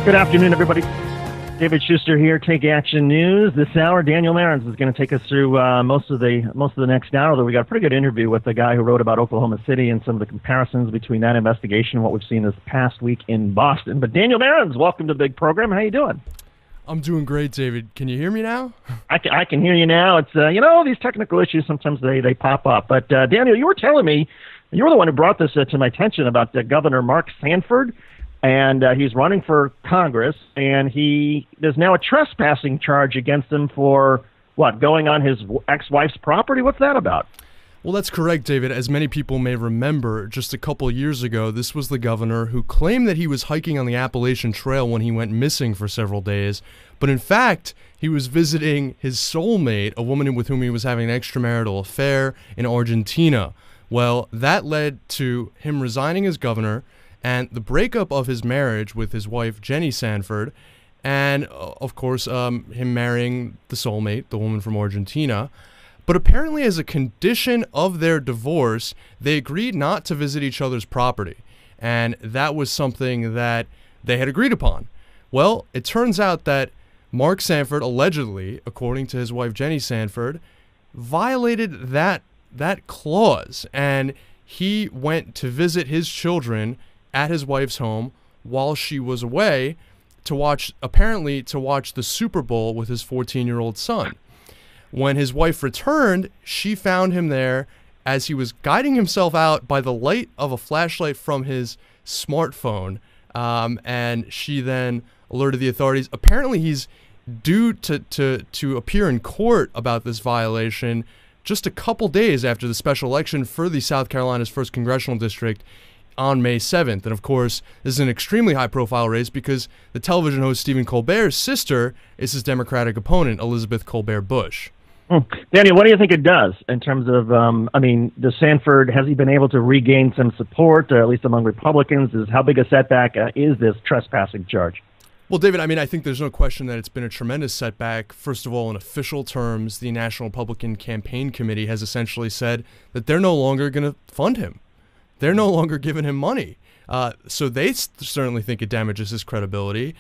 Good afternoon, everybody. David Shuster here, Take Action News. This hour, Daniel Marins is going to take us through most of the next hour. Though we got a pretty good interview with the guy who wrote about Oklahoma City and some of the comparisons between that investigation and what we've seen this past week in Boston. But Daniel Marins, welcome to the big program. How you doing? I'm doing great, David. Can you hear me now? I can hear you now. It's these technical issues sometimes they pop up. But Daniel, you were telling me you were the one who brought this to my attention about Governor Mark Sanford. And he's running for Congress, and there's now a trespassing charge against him for, going on his ex-wife's property? What's that about? Well, that's correct, David. As many people may remember, just a couple years ago, this was the governor who claimed that he was hiking on the Appalachian Trail when he went missing for several days. But in fact, he was visiting his soulmate, a woman with whom he was having an extramarital affair in Argentina. Well, that led to him resigning as governor and the breakup of his marriage with his wife, Jenny Sanford, and, of course, him marrying the soulmate, the woman from Argentina. But apparently, as a condition of their divorce, they agreed not to visit each other's property. And that was something that they had agreed upon. Well, it turns out that Mark Sanford, allegedly, according to his wife, Jenny Sanford, violated that clause. And he went to visit his children at his wife's home while she was away to watch the Super Bowl with his 14-year-old son. When his wife returned, she found him there as he was guiding himself out by the light of a flashlight from his smartphone, and she then alerted the authorities. Apparently, he's due to appear in court about this violation just a couple days after the special election for the South Carolina's 1st Congressional District on May 7th. And of course, this is an extremely high-profile race because the television host Stephen Colbert's sister is his Democratic opponent, Elizabeth Colbert Bush. Daniel, what do you think it does in terms of, does Sanford, has he been able to regain some support, at least among Republicans? How big a setback is this trespassing charge? Well, David, I think there's no question that it's been a tremendous setback. First of all, in official terms, the National Republican Campaign Committee has essentially said that they're no longer going to fund him. They're no longer giving him money. So they certainly think it damages his credibility.